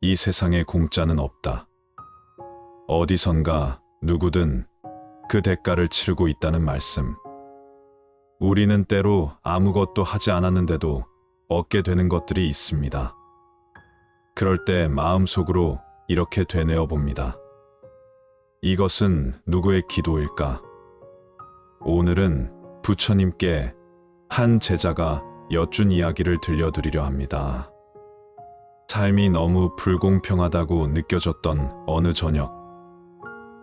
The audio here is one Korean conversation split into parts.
이 세상에 공짜는 없다. 어디선가 누구든 그 대가를 치르고 있다는 말씀. 우리는 때로 아무것도 하지 않았는데도 얻게 되는 것들이 있습니다. 그럴 때 마음속으로 이렇게 되뇌어 봅니다. 이것은 누구의 기도일까? 오늘은 부처님께 한 제자가 여쭌 이야기를 들려드리려 합니다. 삶이 너무 불공평하다고 느껴졌던 어느 저녁,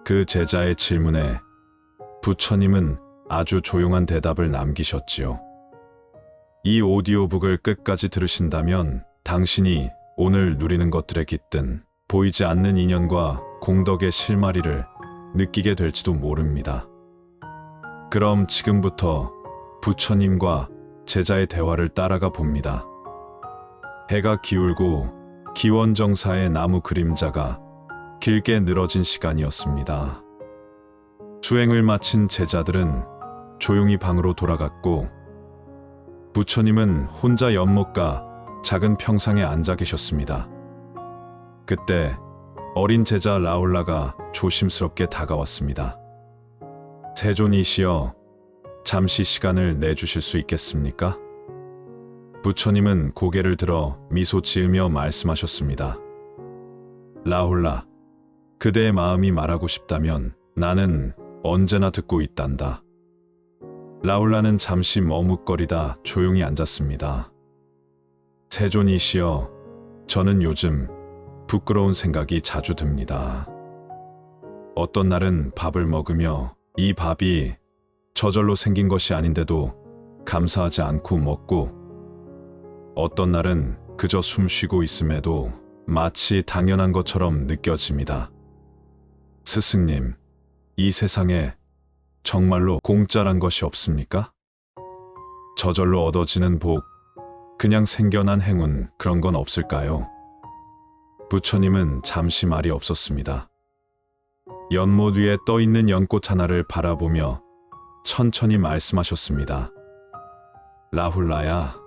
그 제자의 질문에 부처님은 아주 조용한 대답을 남기셨지요. 이 오디오북을 끝까지 들으신다면 당신이 오늘 누리는 것들에 깃든 보이지 않는 인연과 공덕의 실마리를 느끼게 될지도 모릅니다. 그럼 지금부터 부처님과 제자의 대화를 따라가 봅니다. 해가 기울고 기원정사의 나무 그림자가 길게 늘어진 시간이었습니다. 수행을 마친 제자들은 조용히 방으로 돌아갔고 부처님은 혼자 연못가 작은 평상에 앉아 계셨습니다. 그때 어린 제자 라울라가 조심스럽게 다가왔습니다. 세존이시여, 잠시 시간을 내주실 수 있겠습니까? 부처님은 고개를 들어 미소 지으며 말씀하셨습니다. 라울라, 그대의 마음이 말하고 싶다면 나는 언제나 듣고 있단다. 라울라는 잠시 머뭇거리다 조용히 앉았습니다. 세존이시여, 저는 요즘 부끄러운 생각이 자주 듭니다. 어떤 날은 밥을 먹으며 이 밥이 저절로 생긴 것이 아닌데도 감사하지 않고 먹고, 어떤 날은 그저 숨 쉬고 있음에도 마치 당연한 것처럼 느껴집니다. 스승님, 이 세상에 정말로 공짜란 것이 없습니까? 저절로 얻어지는 복, 그냥 생겨난 행운, 그런 건 없을까요? 부처님은 잠시 말이 없었습니다. 연못 위에 떠있는 연꽃 하나를 바라보며 천천히 말씀하셨습니다. 라훌라야,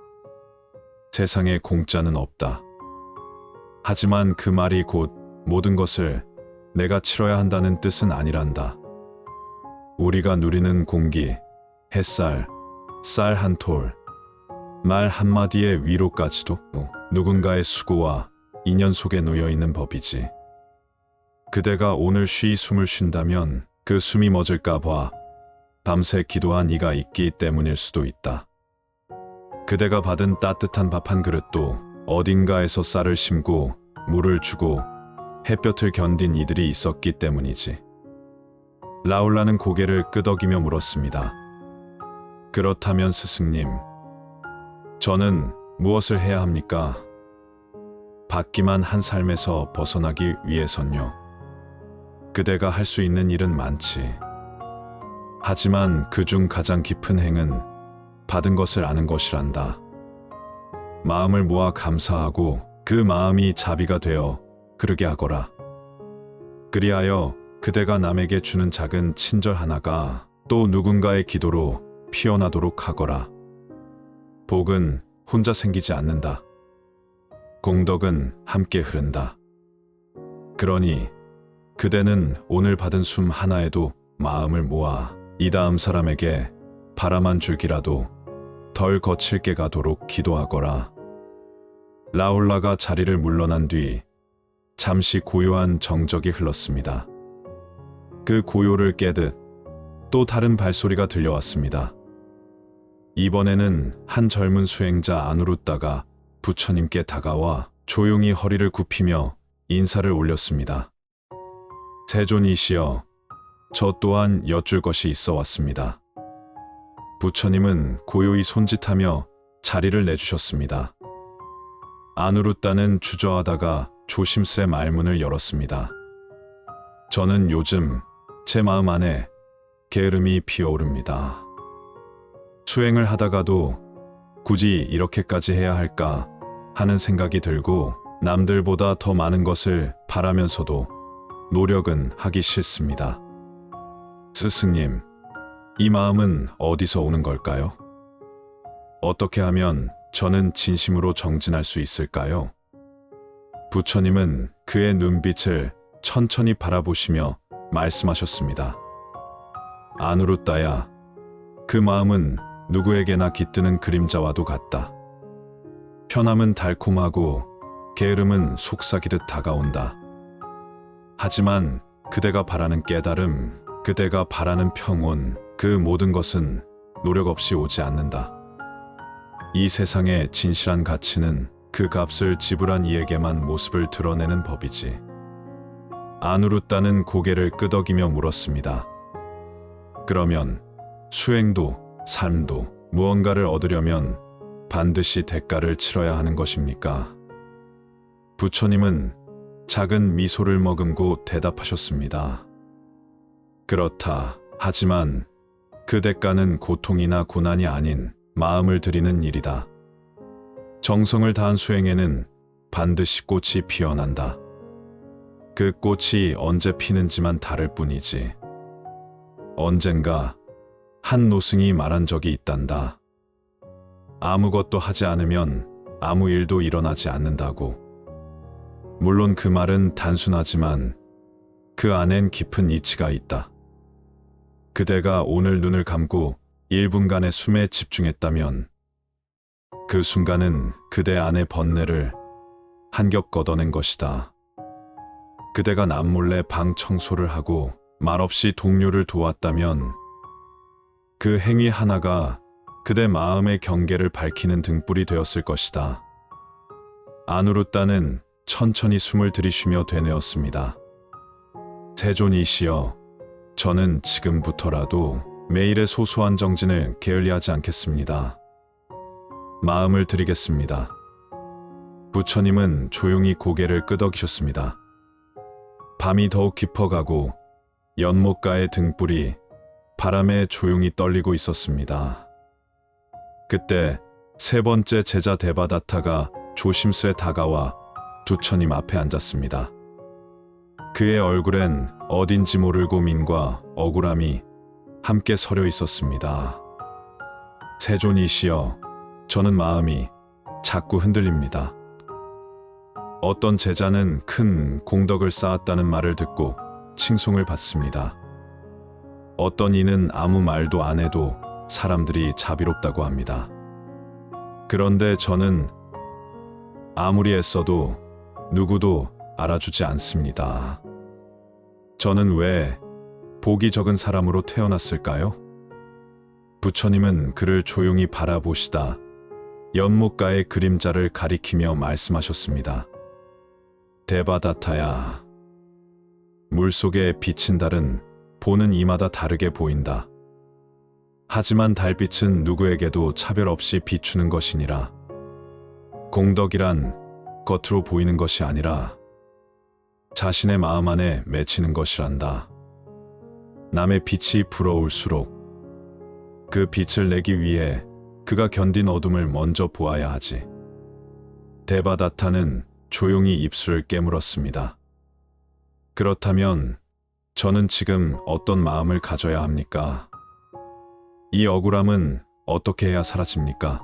세상에 공짜는 없다. 하지만 그 말이 곧 모든 것을 내가 치러야 한다는 뜻은 아니란다. 우리가 누리는 공기, 햇살, 쌀 한 톨, 말 한마디의 위로까지도 누군가의 수고와 인연 속에 놓여있는 법이지. 그대가 오늘 쉬이 숨을 쉰다면 그 숨이 멎을까 봐 밤새 기도한 이가 있기 때문일 수도 있다. 그대가 받은 따뜻한 밥 한 그릇도 어딘가에서 쌀을 심고 물을 주고 햇볕을 견딘 이들이 있었기 때문이지. 라울라는 고개를 끄덕이며 물었습니다. 그렇다면 스승님, 저는 무엇을 해야 합니까? 받기만 한 삶에서 벗어나기 위해선요. 그대가 할 수 있는 일은 많지. 하지만 그중 가장 깊은 행은 받은 것을 아는 것이란다. 마음을 모아 감사하고 그 마음이 자비가 되어 그르게 하거라. 그리하여 그대가 남에게 주는 작은 친절 하나가 또 누군가의 기도로 피어나도록 하거라. 복은 혼자 생기지 않는다. 공덕은 함께 흐른다. 그러니 그대는 오늘 받은 숨 하나에도 마음을 모아 이 다음 사람에게 바람 한 줄기라도 덜 거칠게 가도록 기도하거라. 라울라가 자리를 물러난 뒤 잠시 고요한 정적이 흘렀습니다. 그 고요를 깨듯 또 다른 발소리가 들려왔습니다. 이번에는 한 젊은 수행자 아누루따가 부처님께 다가와 조용히 허리를 굽히며 인사를 올렸습니다. 세존이시여, 저 또한 여쭐 것이 있어 왔습니다. 부처님은 고요히 손짓하며 자리를 내주셨습니다. 아누루따는 주저하다가 조심스레 말문을 열었습니다. 저는 요즘 제 마음 안에 게으름이 피어오릅니다. 수행을 하다가도 굳이 이렇게까지 해야 할까 하는 생각이 들고 남들보다 더 많은 것을 바라면서도 노력은 하기 싫습니다. 스승님, 이 마음은 어디서 오는 걸까요? 어떻게 하면 저는 진심으로 정진할 수 있을까요? 부처님은 그의 눈빛을 천천히 바라보시며 말씀하셨습니다. 아누루따야, 그 마음은 누구에게나 깃드는 그림자와도 같다. 편함은 달콤하고 게으름은 속삭이듯 다가온다. 하지만 그대가 바라는 깨달음, 그대가 바라는 평온, 그 모든 것은 노력 없이 오지 않는다. 이 세상의 진실한 가치는 그 값을 지불한 이에게만 모습을 드러내는 법이지. 아누루따는 고개를 끄덕이며 물었습니다. 그러면 수행도 삶도 무언가를 얻으려면 반드시 대가를 치러야 하는 것입니까? 부처님은 작은 미소를 머금고 대답하셨습니다. 그렇다. 하지만 그 대가는 고통이나 고난이 아닌 마음을 들이는 일이다. 정성을 다한 수행에는 반드시 꽃이 피어난다. 그 꽃이 언제 피는지만 다를 뿐이지. 언젠가 한 노승이 말한 적이 있단다. 아무것도 하지 않으면 아무 일도 일어나지 않는다고. 물론 그 말은 단순하지만 그 안엔 깊은 이치가 있다. 그대가 오늘 눈을 감고 1분간의 숨에 집중했다면 그 순간은 그대 안의 번뇌를 한 겹 걷어낸 것이다. 그대가 남몰래 방 청소를 하고 말없이 동료를 도왔다면 그 행위 하나가 그대 마음의 경계를 밝히는 등불이 되었을 것이다. 아누루따는 천천히 숨을 들이쉬며 되뇌었습니다. 세존이시여, 저는 지금부터라도 매일의 소소한 정진을 게을리하지 않겠습니다. 마음을 드리겠습니다. 부처님은 조용히 고개를 끄덕이셨습니다. 밤이 더욱 깊어가고 연못가의 등불이 바람에 조용히 떨리고 있었습니다. 그때 세 번째 제자 데바다타가 조심스레 다가와 부처님 앞에 앉았습니다. 그의 얼굴엔 어딘지 모를 고민과 억울함이 함께 서려 있었습니다. 세존이시여, 저는 마음이 자꾸 흔들립니다. 어떤 제자는 큰 공덕을 쌓았다는 말을 듣고 칭송을 받습니다. 어떤 이는 아무 말도 안 해도 사람들이 자비롭다고 합니다. 그런데 저는 아무리 애써도 누구도 알아주지 않습니다. 저는 왜 복이 적은 사람으로 태어났을까요? 부처님은 그를 조용히 바라보시다 연못가의 그림자를 가리키며 말씀하셨습니다. 데바다타야, 물속에 비친 달은 보는 이마다 다르게 보인다. 하지만 달빛은 누구에게도 차별 없이 비추는 것이니라. 공덕이란 겉으로 보이는 것이 아니라 자신의 마음 안에 맺히는 것이란다. 남의 빛이 부러울수록 그 빛을 내기 위해 그가 견딘 어둠을 먼저 보아야 하지. 데바다타는 조용히 입술을 깨물었습니다. 그렇다면 저는 지금 어떤 마음을 가져야 합니까? 이 억울함은 어떻게 해야 사라집니까?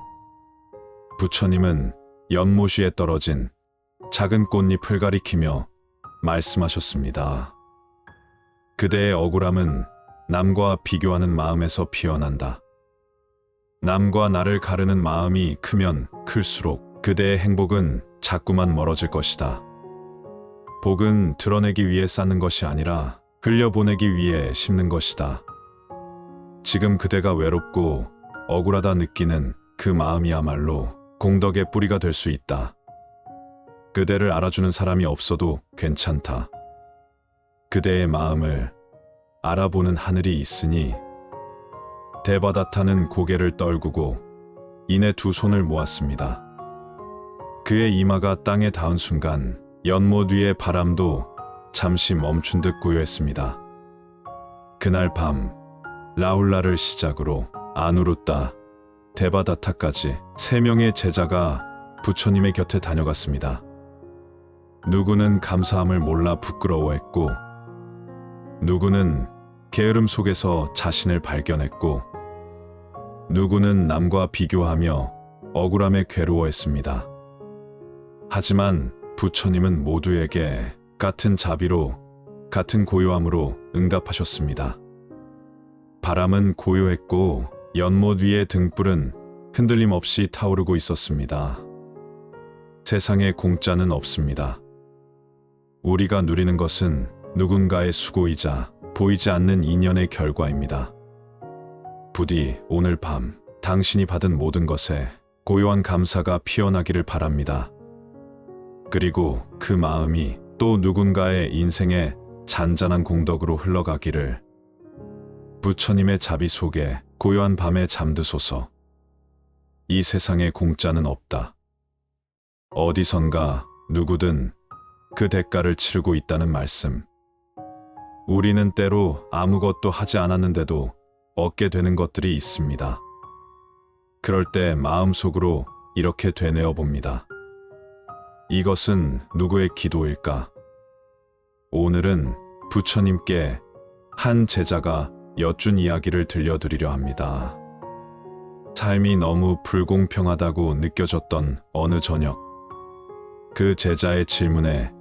부처님은 연못 위에 떨어진 작은 꽃잎을 가리키며 말씀하셨습니다. 그대의 억울함은 남과 비교하는 마음에서 피어난다. 남과 나를 가르는 마음이 크면 클수록 그대의 행복은 자꾸만 멀어질 것이다. 복은 드러내기 위해 쌓는 것이 아니라 흘려보내기 위해 심는 것이다. 지금 그대가 외롭고 억울하다 느끼는 그 마음이야말로 공덕의 뿌리가 될 수 있다. 그대를 알아주는 사람이 없어도 괜찮다. 그대의 마음을 알아보는 하늘이 있으니. 데바다타는 고개를 떨구고 이내 두 손을 모았습니다. 그의 이마가 땅에 닿은 순간 연못 위의 바람도 잠시 멈춘 듯 고요했습니다. 그날 밤 라울라를 시작으로 아누루따, 데바다타까지 3명의 제자가 부처님의 곁에 다녀갔습니다. 누구는 감사함을 몰라 부끄러워했고, 누구는 게으름 속에서 자신을 발견했고, 누구는 남과 비교하며 억울함에 괴로워했습니다. 하지만 부처님은 모두에게 같은 자비로, 같은 고요함으로 응답하셨습니다. 바람은 고요했고 연못 위의 등불은 흔들림 없이 타오르고 있었습니다. 세상에 공짜는 없습니다. 우리가 누리는 것은 누군가의 수고이자 보이지 않는 인연의 결과입니다. 부디 오늘 밤 당신이 받은 모든 것에 고요한 감사가 피어나기를 바랍니다. 그리고 그 마음이 또 누군가의 인생에 잔잔한 공덕으로 흘러가기를. 부처님의 자비 속에 고요한 밤에 잠드소서. 이 세상에 공짜는 없다. 어디선가 누구든 그 대가를 치르고 있다는 말씀. 우리는 때로 아무것도 하지 않았는데도 얻게 되는 것들이 있습니다. 그럴 때 마음속으로 이렇게 되뇌어 봅니다. 이것은 누구의 기도일까? 오늘은 부처님께 한 제자가 여쭌 이야기를 들려드리려 합니다. 삶이 너무 불공평하다고 느껴졌던 어느 저녁, 그 제자의 질문에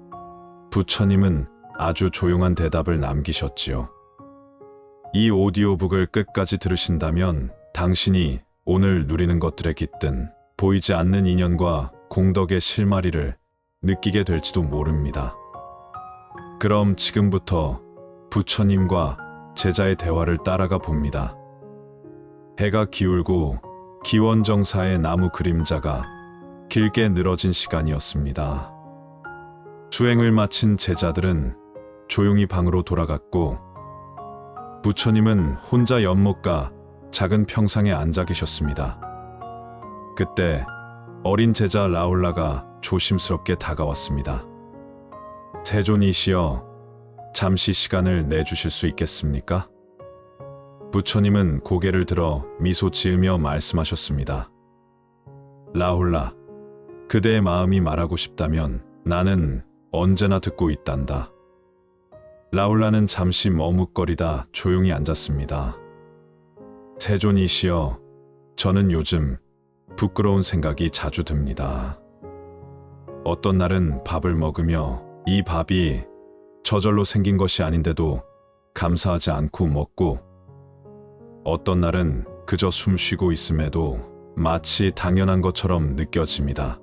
부처님은 아주 조용한 대답을 남기셨지요. 이 오디오북을 끝까지 들으신다면 당신이 오늘 누리는 것들에 깃든 보이지 않는 인연과 공덕의 실마리를 느끼게 될지도 모릅니다. 그럼 지금부터 부처님과 제자의 대화를 따라가 봅니다. 해가 기울고 기원정사의 나무 그림자가 길게 늘어진 시간이었습니다. 수행을 마친 제자들은 조용히 방으로 돌아갔고 부처님은 혼자 연못가 작은 평상에 앉아 계셨습니다. 그때 어린 제자 라울라가 조심스럽게 다가왔습니다. 세존이시여, 잠시 시간을 내주실 수 있겠습니까? 부처님은 고개를 들어 미소 지으며 말씀하셨습니다. 라울라, 그대의 마음이 말하고 싶다면 나는 언제나 듣고 있단다. 라울라는 잠시 머뭇거리다 조용히 앉았습니다. 세존이시여, 저는 요즘 부끄러운 생각이 자주 듭니다. 어떤 날은 밥을 먹으며 이 밥이 저절로 생긴 것이 아닌데도 감사하지 않고 먹고, 어떤 날은 그저 숨 쉬고 있음에도 마치 당연한 것처럼 느껴집니다.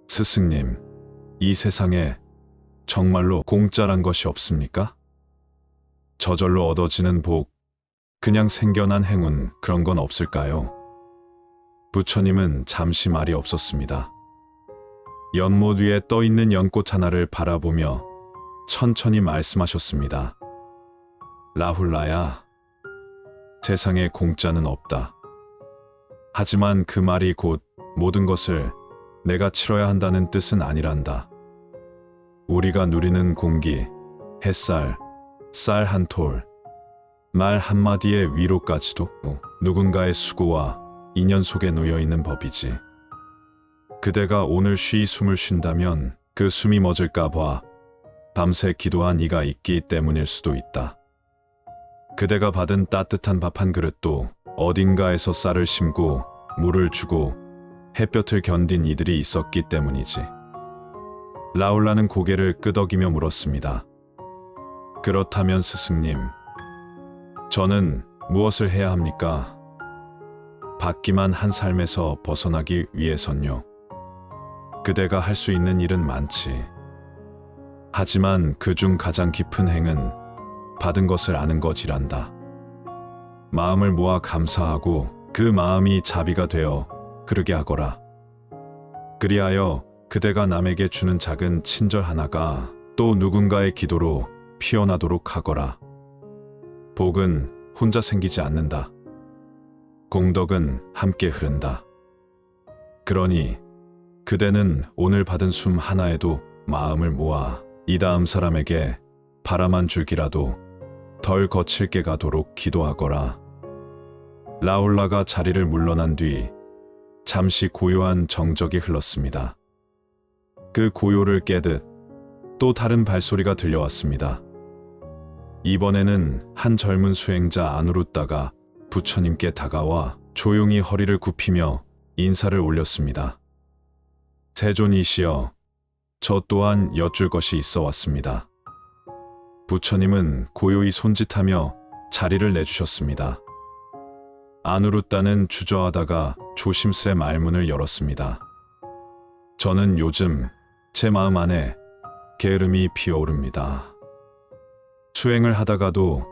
스승님, 이 세상에 정말로 공짜란 것이 없습니까? 저절로 얻어지는 복, 그냥 생겨난 행운, 그런 건 없을까요? 부처님은 잠시 말이 없었습니다. 연못 위에 떠있는 연꽃 하나를 바라보며 천천히 말씀하셨습니다. 라훌라야, 세상에 공짜는 없다. 하지만 그 말이 곧 모든 것을 내가 치러야 한다는 뜻은 아니란다. 우리가 누리는 공기, 햇살, 쌀 한 톨, 말 한마디의 위로까지도 누군가의 수고와 인연 속에 놓여있는 법이지. 그대가 오늘 쉬이 숨을 쉰다면 그 숨이 멎을까 봐 밤새 기도한 이가 있기 때문일 수도 있다. 그대가 받은 따뜻한 밥 한 그릇도 어딘가에서 쌀을 심고 물을 주고 햇볕을 견딘 이들이 있었기 때문이지. 라울라는 고개를 끄덕이며 물었습니다. 그렇다면 스승님, 저는 무엇을 해야 합니까? 받기만 한 삶에서 벗어나기 위해선요. 그대가 할 수 있는 일은 많지. 하지만 그중 가장 깊은 행은 받은 것을 아는 것이란다. 마음을 모아 감사하고 그 마음이 자비가 되어 흐르게 하거라. 그리하여 그대가 남에게 주는 작은 친절 하나가 또 누군가의 기도로 피어나도록 하거라. 복은 혼자 생기지 않는다. 공덕은 함께 흐른다. 그러니 그대는 오늘 받은 숨 하나에도 마음을 모아 이 다음 사람에게 바람 한 줄기라도 덜 거칠게 가도록 기도하거라. 라울라가 자리를 물러난 뒤 잠시 고요한 정적이 흘렀습니다. 그 고요를 깨듯 또 다른 발소리가 들려왔습니다. 이번에는 한 젊은 수행자 안으로다가 부처님께 다가와 조용히 허리를 굽히며 인사를 올렸습니다. 세존이시여, 저 또한 여쭐 것이 있어 왔습니다. 부처님은 고요히 손짓하며 자리를 내주셨습니다. 안으로 따는 주저하다가 조심스레 말문을 열었습니다. 저는 요즘 제 마음 안에 게으름이 피어오릅니다. 수행을 하다가도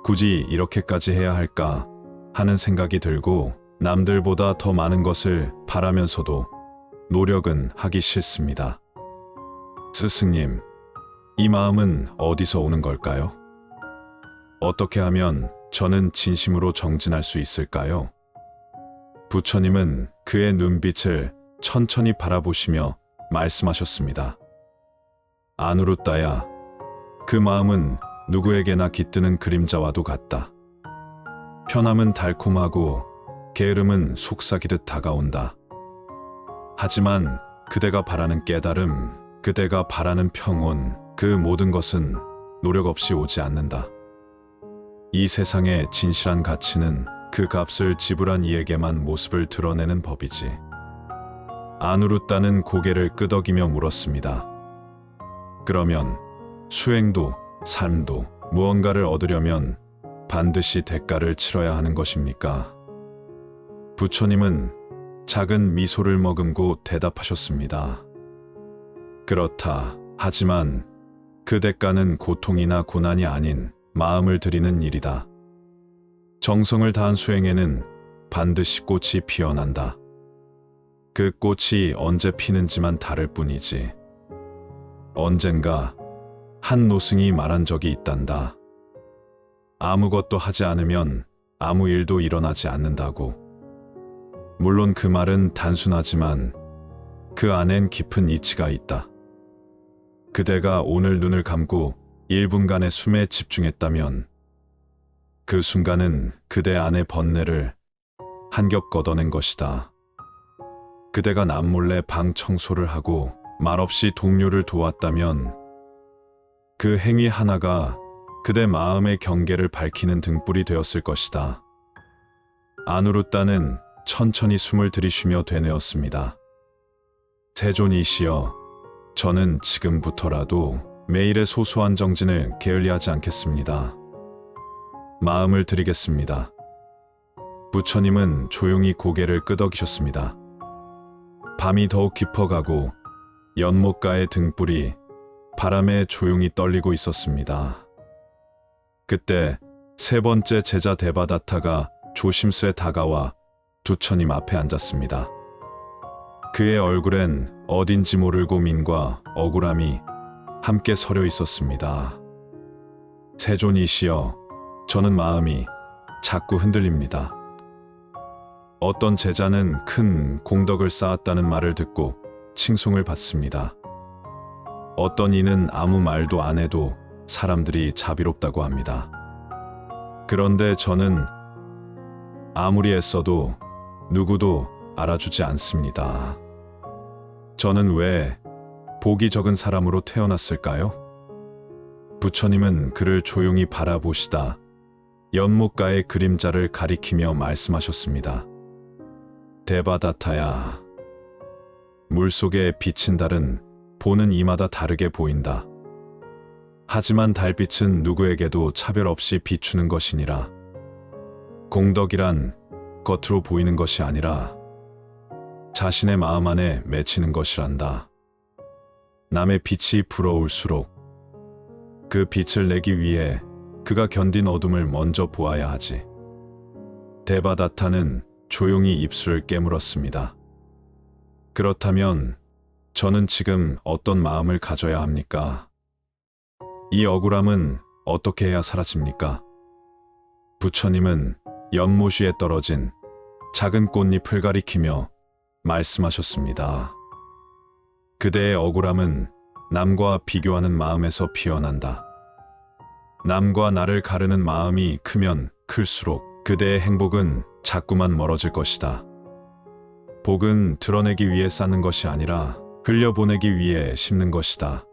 굳이 이렇게까지 해야 할까 하는 생각이 들고 남들보다 더 많은 것을 바라면서도 노력은 하기 싫습니다. 스승님, 이 마음은 어디서 오는 걸까요? 어떻게 하면 저는 진심으로 정진할 수 있을까요? 부처님은 그의 눈빛을 천천히 바라보시며 말씀하셨습니다. 안으로 따야 그 마음은 누구에게나 깃드는 그림자와도 같다. 편함은 달콤하고 게으름은 속삭이듯 다가온다. 하지만 그대가 바라는 깨달음, 그대가 바라는 평온, 그 모든 것은 노력 없이 오지 않는다. 이 세상의 진실한 가치는 그 값을 지불한 이에게만 모습을 드러내는 법이지. 안으로 따는 고개를 끄덕이며 물었습니다. 그러면 수행도 삶도 무언가를 얻으려면 반드시 대가를 치러야 하는 것입니까? 부처님은 작은 미소를 머금고 대답하셨습니다. 그렇다. 하지만 그 대가는 고통이나 고난이 아닌 마음을 들이는 일이다. 정성을 다한 수행에는 반드시 꽃이 피어난다. 그 꽃이 언제 피는지만 다를 뿐이지. 언젠가 한 노승이 말한 적이 있단다. 아무것도 하지 않으면 아무 일도 일어나지 않는다고. 물론 그 말은 단순하지만 그 안엔 깊은 이치가 있다. 그대가 오늘 눈을 감고 1분간의 숨에 집중했다면 그 순간은 그대 안의 번뇌를 한 겹 걷어낸 것이다. 그대가 남몰래 방 청소를 하고 말없이 동료를 도왔다면 그 행위 하나가 그대 마음의 경계를 밝히는 등불이 되었을 것이다. 안으로 따는 천천히 숨을 들이쉬며 되뇌었습니다. 세존이시여, 저는 지금부터라도 매일의 소소한 정진을 게을리하지 않겠습니다. 마음을 드리겠습니다. 부처님은 조용히 고개를 끄덕이셨습니다. 밤이 더욱 깊어가고 연못가의 등불이 바람에 조용히 떨리고 있었습니다. 그때 세 번째 제자 데바다타가 조심스레 다가와 부처님 앞에 앉았습니다. 그의 얼굴엔 어딘지 모를 고민과 억울함이 함께 서려 있었습니다. 세존이시여, 저는 마음이 자꾸 흔들립니다. 어떤 제자는 큰 공덕을 쌓았다는 말을 듣고 칭송을 받습니다. 어떤 이는 아무 말도 안 해도 사람들이 자비롭다고 합니다. 그런데 저는 아무리 애써도 누구도 알아주지 않습니다. 저는 왜 복이 적은 사람으로 태어났을까요? 부처님은 그를 조용히 바라보시다 연못가의 그림자를 가리키며 말씀하셨습니다. 데바다타야, 물속에 비친 달은 보는 이마다 다르게 보인다. 하지만 달빛은 누구에게도 차별 없이 비추는 것이니라. 공덕이란 겉으로 보이는 것이 아니라 자신의 마음 안에 맺히는 것이란다. 남의 빛이 부러울수록 그 빛을 내기 위해 그가 견딘 어둠을 먼저 보아야 하지. 데바다타는 조용히 입술을 깨물었습니다. 그렇다면 저는 지금 어떤 마음을 가져야 합니까? 이 억울함은 어떻게 해야 사라집니까? 부처님은 연못 위에 떨어진 작은 꽃잎을 가리키며 말씀하셨습니다. 그대의 억울함은 남과 비교하는 마음에서 피어난다. 남과 나를 가르는 마음이 크면 클수록 그대의 행복은 자꾸만 멀어질 것이다. 복은 드러내기 위해 쌓는 것이 아니라 흘려보내기 위해 심는 것이다.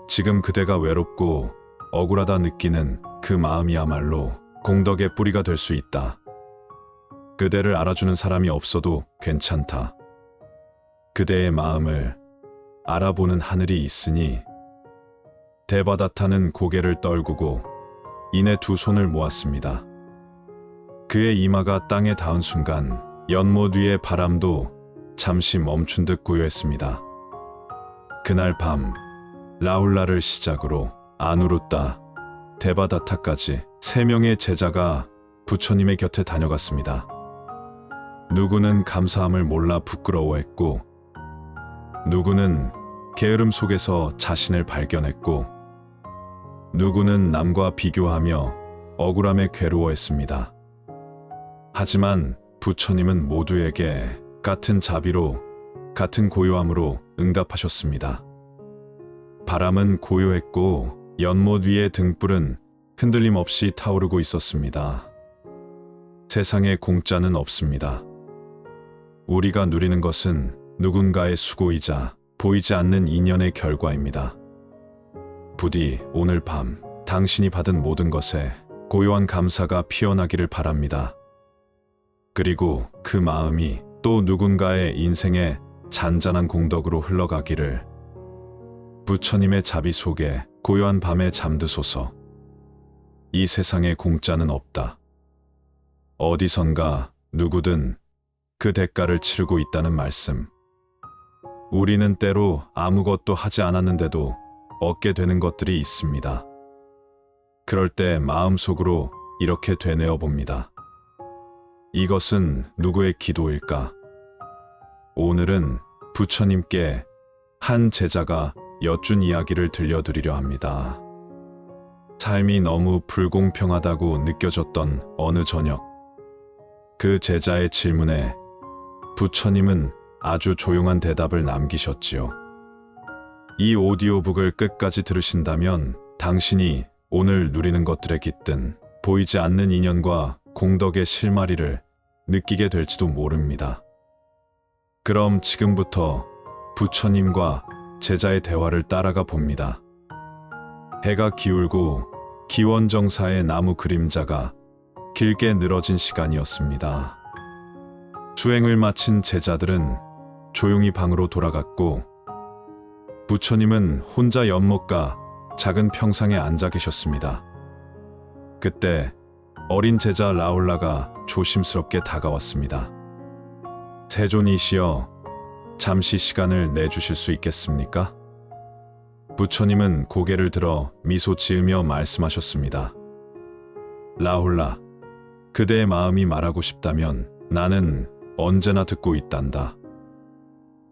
지금 그대가 외롭고 억울하다 느끼는 그 마음이야말로 공덕의 뿌리가 될 수 있다. 그대를 알아주는 사람이 없어도 괜찮다. 그대의 마음을 알아보는 하늘이 있으니. 데바다타는 고개를 떨구고 이내 두 손을 모았습니다. 그의 이마가 땅에 닿은 순간 연못 위의 바람도 잠시 멈춘 듯 고요했습니다. 그날 밤 라울라를 시작으로 아누루따, 데바다타까지 3명의 제자가 부처님의 곁에 다녀갔습니다. 누구는 감사함을 몰라 부끄러워했고, 누구는 게으름 속에서 자신을 발견했고, 누구는 남과 비교하며 억울함에 괴로워했습니다. 하지만 부처님은 모두에게 같은 자비로, 같은 고요함으로 응답하셨습니다. 바람은 고요했고 연못 위의 등불은 흔들림 없이 타오르고 있었습니다. 세상에 공짜는 없습니다. 우리가 누리는 것은 누군가의 수고이자 보이지 않는 인연의 결과입니다. 부디 오늘 밤 당신이 받은 모든 것에 고요한 감사가 피어나기를 바랍니다. 그리고 그 마음이 또 누군가의 인생에 잔잔한 공덕으로 흘러가기를. 부처님의 자비 속에 고요한 밤에 잠드소서. 이 세상에 공짜는 없다. 어디선가 누구든 그 대가를 치르고 있다는 말씀. 우리는 때로 아무것도 하지 않았는데도 얻게 되는 것들이 있습니다. 그럴 때 마음속으로 이렇게 되뇌어 봅니다. 이것은 누구의 기도일까? 오늘은 부처님께 한 제자가 여쭌 이야기를 들려드리려 합니다. 삶이 너무 불공평하다고 느껴졌던 어느 저녁, 그 제자의 질문에 부처님은 아주 조용한 대답을 남기셨지요. 이 오디오북을 끝까지 들으신다면 당신이 오늘 누리는 것들에 깃든 보이지 않는 인연과 공덕의 실마리를 느끼게 될지도 모릅니다. 그럼 지금부터 부처님과 제자의 대화를 따라가 봅니다. 해가 기울고 기원정사의 나무 그림자가 길게 늘어진 시간이었습니다. 수행을 마친 제자들은 조용히 방으로 돌아갔고, 부처님은 혼자 연못가 작은 평상에 앉아 계셨습니다. 그때 어린 제자 라울라가 조심스럽게 다가왔습니다. 세존이시여, 잠시 시간을 내주실 수 있겠습니까? 부처님은 고개를 들어 미소 지으며 말씀하셨습니다. 라울라, 그대의 마음이 말하고 싶다면 나는 언제나 듣고 있단다.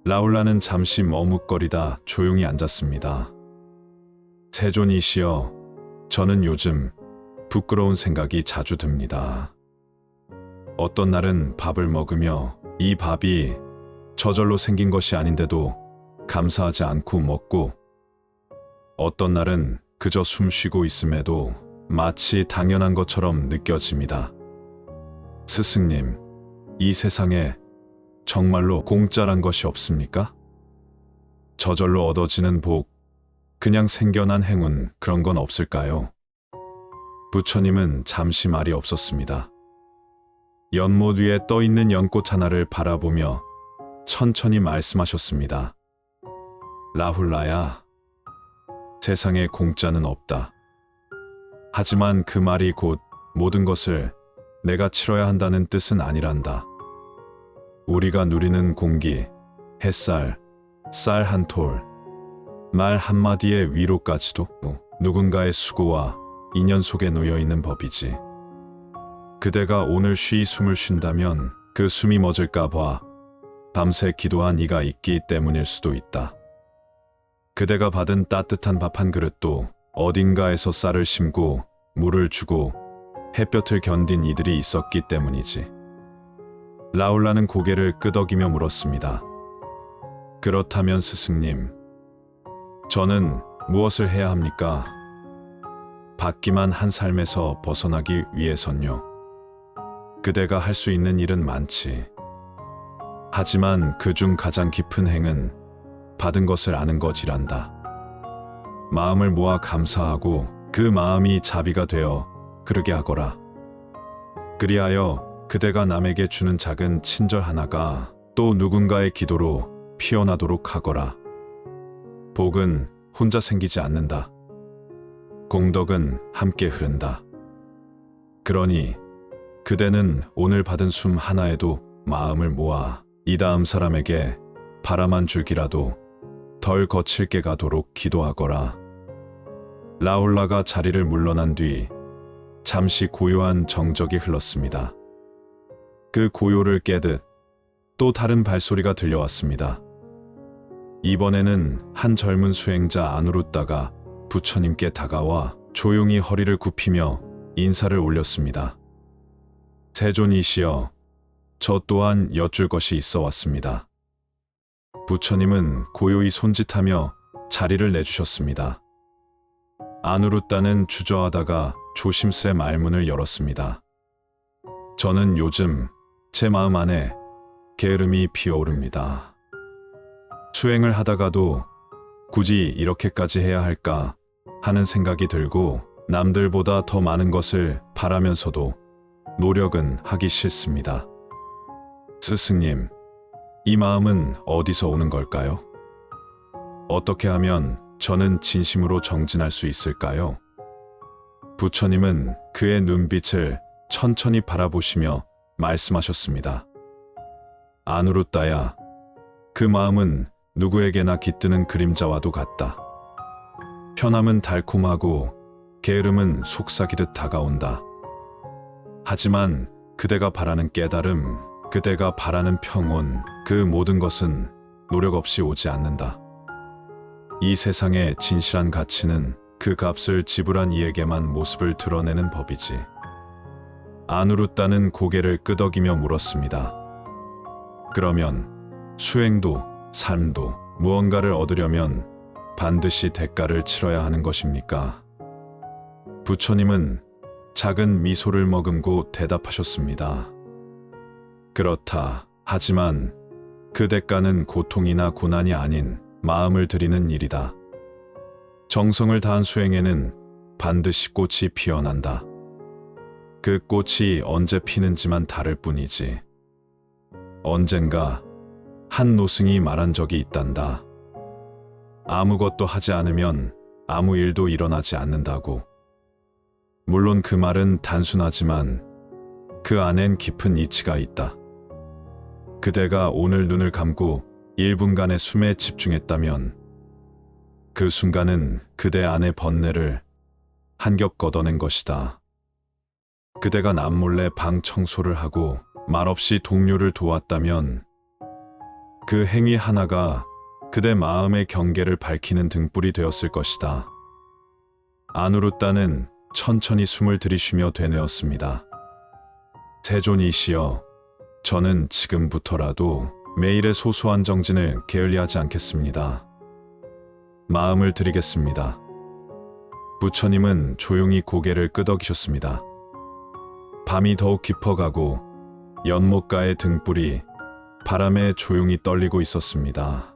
라울라는 잠시 머뭇거리다 조용히 앉았습니다. 세존이시여, 저는 요즘 부끄러운 생각이 자주 듭니다. 어떤 날은 밥을 먹으며 이 밥이 저절로 생긴 것이 아닌데도 감사하지 않고 먹고, 어떤 날은 그저 숨 쉬고 있음에도 마치 당연한 것처럼 느껴집니다. 스승님, 이 세상에 정말로 공짜란 것이 없습니까? 저절로 얻어지는 복, 그냥 생겨난 행운, 그런 건 없을까요? 부처님은 잠시 말이 없었습니다. 연못 위에 떠 있는 연꽃 하나를 바라보며 천천히 말씀하셨습니다. 라훌라야, 세상에 공짜는 없다. 하지만 그 말이 곧 모든 것을 내가 치러야 한다는 뜻은 아니란다. 우리가 누리는 공기, 햇살, 쌀 한 톨, 말 한마디의 위로까지도 누군가의 수고와 인연 속에 놓여 있는 법이지. 그대가 오늘 쉬이 숨을 쉰다면 그 숨이 멎을까 봐 밤새 기도한 이가 있기 때문일 수도 있다. 그대가 받은 따뜻한 밥 한 그릇도 어딘가에서 쌀을 심고 물을 주고 햇볕을 견딘 이들이 있었기 때문이지. 라울라는 고개를 끄덕이며 물었습니다. 그렇다면 스승님, 저는 무엇을 해야 합니까? 받기만 한 삶에서 벗어나기 위해선요. 그대가 할 수 있는 일은 많지. 하지만 그중 가장 깊은 행은 받은 것을 아는 것이란다. 마음을 모아 감사하고 그 마음이 자비가 되어 흐르게 하거라. 그리하여 그대가 남에게 주는 작은 친절 하나가 또 누군가의 기도로 피어나도록 하거라. 복은 혼자 생기지 않는다. 공덕은 함께 흐른다. 그러니 그대는 오늘 받은 숨 하나에도 마음을 모아 이 다음 사람에게 바람 한 줄기라도 덜 거칠게 가도록 기도하거라. 라울라가 자리를 물러난 뒤 잠시 고요한 정적이 흘렀습니다. 그 고요를 깨듯 또 다른 발소리가 들려왔습니다. 이번에는 한 젊은 수행자 아누루따가 부처님께 다가와 조용히 허리를 굽히며 인사를 올렸습니다. 세존이시여, 저 또한 여쭐 것이 있어 왔습니다. 부처님은 고요히 손짓하며 자리를 내주셨습니다. 아누루따는 주저하다가 조심스레 말문을 열었습니다. 저는 요즘 제 마음 안에 게으름이 피어오릅니다. 수행을 하다가도 굳이 이렇게까지 해야 할까 하는 생각이 들고 남들보다 더 많은 것을 바라면서도 노력은 하기 싫습니다. 스승님, 이 마음은 어디서 오는 걸까요? 어떻게 하면 저는 진심으로 정진할 수 있을까요? 부처님은 그의 눈빛을 천천히 바라보시며 말씀하셨습니다. 아누루따야, 그 마음은 누구에게나 깃드는 그림자와도 같다. 편함은 달콤하고 게으름은 속삭이듯 다가온다. 하지만 그대가 바라는 깨달음, 그대가 바라는 평온, 그 모든 것은 노력 없이 오지 않는다. 이 세상의 진실한 가치는 그 값을 지불한 이에게만 모습을 드러내는 법이지. 아누루따는 고개를 끄덕이며 물었습니다. 그러면 수행도 삶도 무언가를 얻으려면 반드시 대가를 치러야 하는 것입니까? 부처님은 작은 미소를 머금고 대답하셨습니다. 그렇다. 하지만 그 대가는 고통이나 고난이 아닌 마음을 들이는 일이다. 정성을 다한 수행에는 반드시 꽃이 피어난다. 그 꽃이 언제 피는지만 다를 뿐이지. 언젠가 한 노승이 말한 적이 있단다. 아무것도 하지 않으면 아무 일도 일어나지 않는다고. 물론 그 말은 단순하지만 그 안엔 깊은 이치가 있다. 그대가 오늘 눈을 감고 1분간의 숨에 집중했다면 그 순간은 그대 안의 번뇌를 한겹 걷어낸 것이다. 그대가 남몰래 방 청소를 하고 말없이 동료를 도왔다면 그 행위 하나가 그대 마음의 경계를 밝히는 등불이 되었을 것이다. 아누루따는 천천히 숨을 들이쉬며 되뇌었습니다. 세존이시여, 저는 지금부터라도 매일의 소소한 정진을 게을리하지 않겠습니다. 마음을 드리겠습니다. 부처님은 조용히 고개를 끄덕이셨습니다. 밤이 더욱 깊어가고 연못가의 등불이 바람에 조용히 떨리고 있었습니다.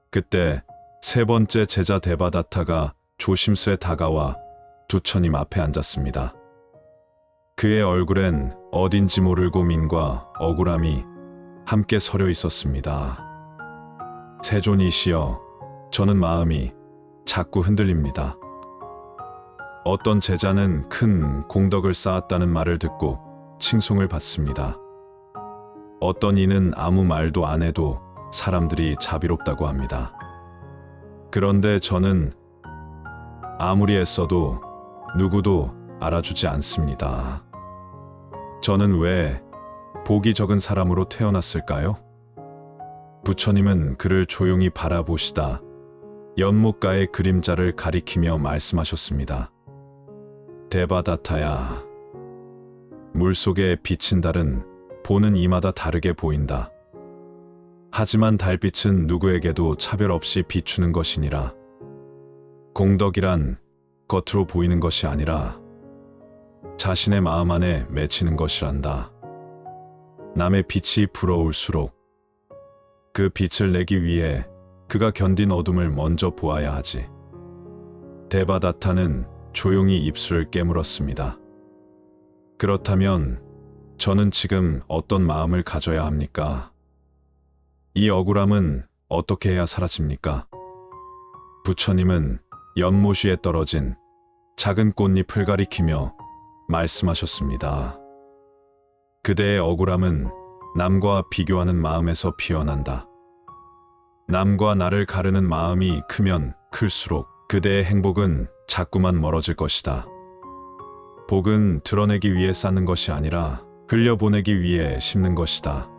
그때 세 번째 제자 데바다타가 조심스레 다가와 부처님 앞에 앉았습니다. 그의 얼굴엔 어딘지 모를 고민과 억울함이 함께 서려 있었습니다. 세존이시여, 저는 마음이 자꾸 흔들립니다. 어떤 제자는 큰 공덕을 쌓았다는 말을 듣고 칭송을 받습니다. 어떤 이는 아무 말도 안 해도 사람들이 자비롭다고 합니다. 그런데 저는 아무리 애써도 누구도 알아주지 않습니다. 저는 왜 복이 적은 사람으로 태어났을까요? 부처님은 그를 조용히 바라보시다 연못가의 그림자를 가리키며 말씀하셨습니다. 데바다타야, 물속에 비친 달은 보는 이마다 다르게 보인다. 하지만 달빛은 누구에게도 차별 없이 비추는 것이니라. 공덕이란 겉으로 보이는 것이 아니라 자신의 마음 안에 맺히는 것이란다. 남의 빛이 부러울수록 그 빛을 내기 위해 그가 견딘 어둠을 먼저 보아야 하지. 데바다타는 조용히 입술을 깨물었습니다. 그렇다면 저는 지금 어떤 마음을 가져야 합니까? 이 억울함은 어떻게 해야 사라집니까? 부처님은 연못위에 떨어진 작은 꽃잎을 가리키며 말씀하셨습니다. 그대의 억울함은 남과 비교하는 마음에서 피어난다. 남과 나를 가르는 마음이 크면 클수록 그대의 행복은 자꾸만 멀어질 것이다. 복은 드러내기 위해 쌓는 것이 아니라 흘려보내기 위해 심는 것이다.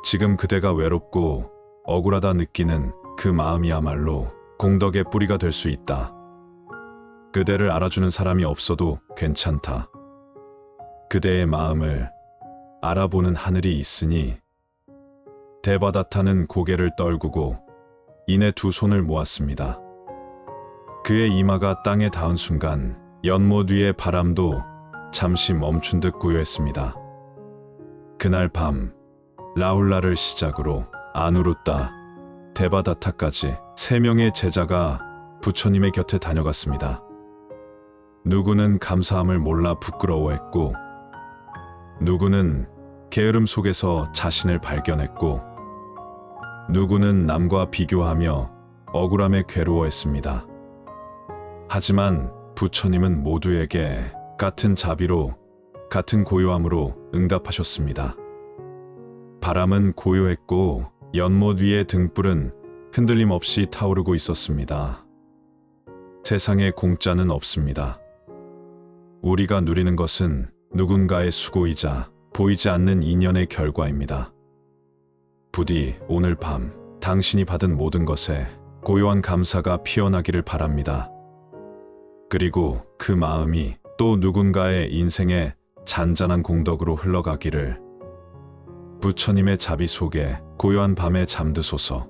지금 그대가 외롭고 억울하다 느끼는 그 마음이야말로 공덕의 뿌리가 될 수 있다. 그대를 알아주는 사람이 없어도 괜찮다. 그대의 마음을 알아보는 하늘이 있으니. 대바다타는 고개를 떨구고 이내 두 손을 모았습니다. 그의 이마가 땅에 닿은 순간 연못 위의 바람도 잠시 멈춘 듯 고요했습니다. 그날 밤 라울라를 시작으로 아누루따, 대바다타까지 3명의 제자가 부처님의 곁에 다녀갔습니다. 누구는 감사함을 몰라 부끄러워했고, 누구는 게으름 속에서 자신을 발견했고, 누구는 남과 비교하며 억울함에 괴로워했습니다. 하지만 부처님은 모두에게 같은 자비로, 같은 고요함으로 응답하셨습니다. 바람은 고요했고 연못 위의 등불은 흔들림 없이 타오르고 있었습니다. 세상에 공짜는 없습니다. 우리가 누리는 것은 누군가의 수고이자 보이지 않는 인연의 결과입니다. 부디 오늘 밤 당신이 받은 모든 것에 고요한 감사가 피어나기를 바랍니다. 그리고 그 마음이 또 누군가의 인생에 잔잔한 공덕으로 흘러가기를. 부처님의 자비 속에 고요한 밤에 잠드소서.